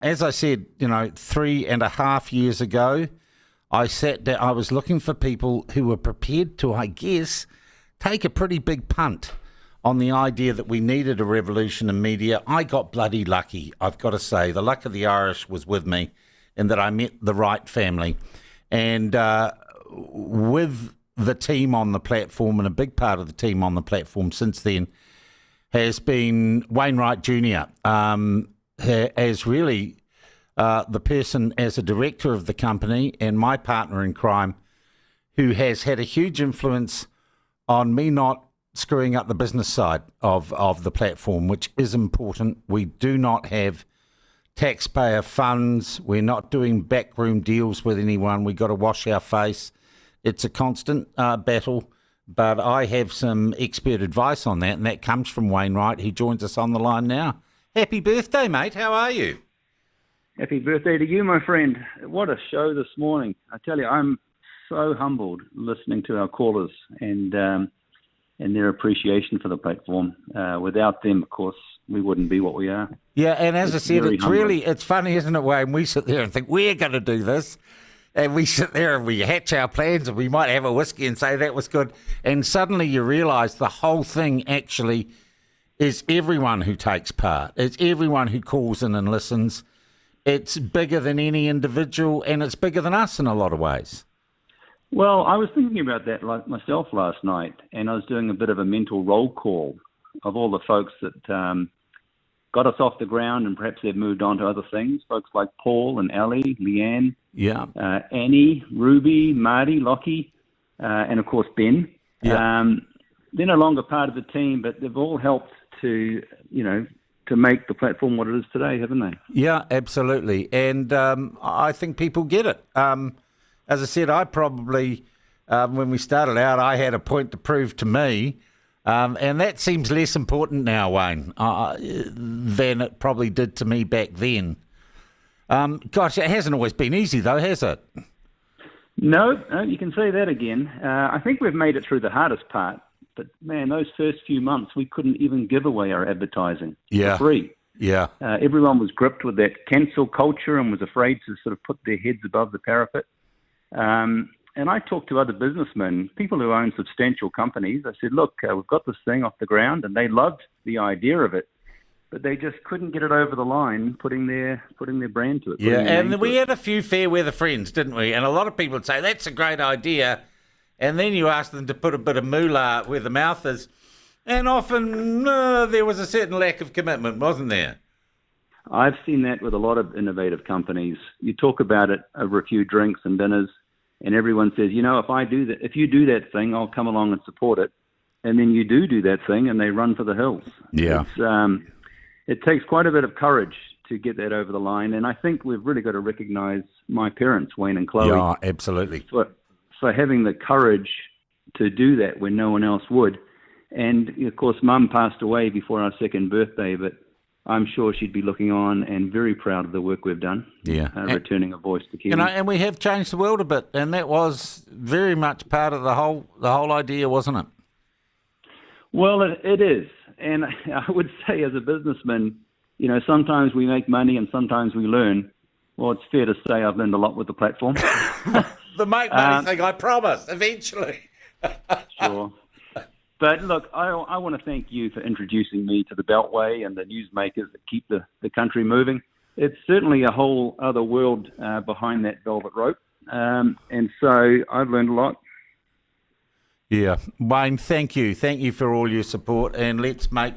as I said, 3.5 years ago, I sat down. I was looking for people who were prepared to, I guess, take a pretty big punt on the idea that we needed a revolution in media. I got bloody lucky, I've got to say. The luck of the Irish was with me in that I met the Wright family. And with the team on the platform, and a big part of the team on the platform since then has been Wayne Wright Jr., as really the person as a director of the company and my partner in crime who has had a huge influence on me not screwing up the business side of the platform, which is important. We do not have taxpayer funds. We're not doing backroom deals with anyone. We got to wash our face. It's a constant battle, but I have some expert advice on that, and that comes from Wayne Wright. He joins us on the line now. Happy birthday, mate. How are you? Happy birthday to you, my friend. What a show this morning. I tell you, I'm so humbled listening to our callers and their appreciation for the platform. Without them, of course, we wouldn't be what we are. Yeah, and as I said, it's funny, isn't it, Wayne? We sit there and think, we're going to do this. And we sit there and we hatch our plans and we might have a whiskey and say that was good. And suddenly you realise the whole thing actually is everyone who takes part. It's everyone who calls in and listens. It's bigger than any individual, and it's bigger than us in a lot of ways. Well, I was thinking about that myself last night, and I was doing a bit of a mental roll call of all the folks that got us off the ground, and perhaps they've moved on to other things. Folks like Paul and Ellie, Leanne, Annie, Ruby, Marty, Lockie, and of course Ben. Yeah. They're no longer part of the team, but they've all helped to make the platform what it is today, haven't they? Yeah, absolutely. And I think people get it. As I said, I probably, when we started out, I had a point to prove to me. And that seems less important now, Wayne, than it probably did to me back then. Gosh, it hasn't always been easy, though, has it? No, you can say that again. I think we've made it through the hardest part. But, man, those first few months, we couldn't even give away our advertising for free. Yeah. Everyone was gripped with that cancel culture and was afraid to sort of put their heads above the parapet. And I talked to other businessmen, people who own substantial companies. I said, look, we've got this thing off the ground, and they loved the idea of it, but they just couldn't get it over the line, putting their brand to it. Yeah, and we had a few fair weather friends, didn't we? And a lot of people would say, that's a great idea. And then you ask them to put a bit of moolah where the mouth is. And often there was a certain lack of commitment, wasn't there? I've seen that with a lot of innovative companies. You talk about it over a few drinks and dinners, and everyone says, if you do that thing, I'll come along and support it. And then you do that thing, and they run for the hills. Yeah. It takes quite a bit of courage to get that over the line, and I think we've really got to recognise my parents, Wayne and Chloe. Yeah, absolutely. For having the courage to do that when no one else would. And, of course, Mum passed away before our second birthday, but I'm sure she'd be looking on and very proud of the work we've done. Yeah. Returning a voice to Kiwi. And we have changed the world a bit, and that was very much part of the whole idea, wasn't it? Well, it is. And I would say as a businessman, sometimes we make money and sometimes we learn. Well, it's fair to say I've learned a lot with the platform. The make money thing, I promise, eventually. Sure. But look, I want to thank you for introducing me to the Beltway and the newsmakers that keep the country moving. It's certainly a whole other world behind that velvet rope. And so I've learned a lot. Yeah. Wayne, thank you. Thank you for all your support. And let's make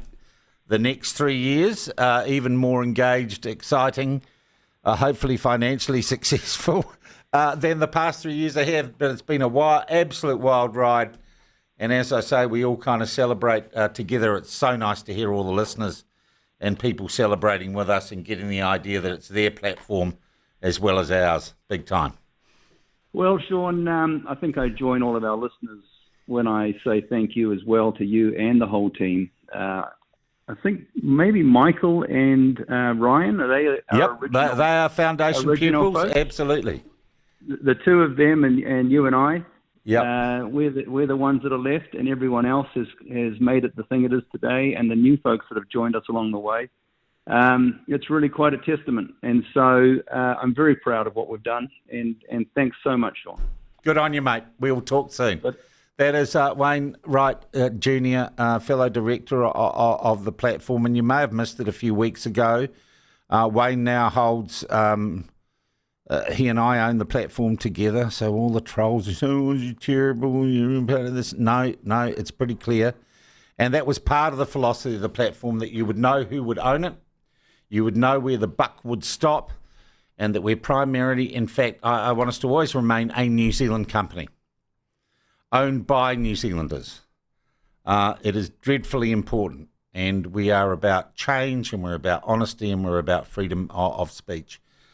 the next 3 years even more engaged, exciting, hopefully financially successful than the past 3 years I have. But it's been absolute wild ride. And as I say, we all kind of celebrate together. It's so nice to hear all the listeners and people celebrating with us and getting the idea that it's their platform as well as ours. Big time. Well, Sean, I think I join all of our listeners when I say thank you as well to you and the whole team. I think maybe Michael and Ryan, are they our original? They are foundation pupils, folks? Absolutely. The two of them and you and I. Yeah, we're the ones that are left, and everyone else has made it the thing it is today. And the new folks that have joined us along the way, it's really quite a testament. And so I'm very proud of what we've done, and thanks so much, Sean. Good on you, mate. We'll talk soon. That is Wayne Wright, Jr., fellow director of the platform, and you may have missed it a few weeks ago. Wayne now holds, he and I own the platform together, so all the trolls say, oh, you're terrible, you're part of this. No, it's pretty clear. And that was part of the philosophy of the platform, that you would know who would own it, you would know where the buck would stop, and that we're primarily, in fact, I want us to always remain a New Zealand company, owned by New Zealanders. It is dreadfully important, and we are about change, and we're about honesty, and we're about freedom of speech.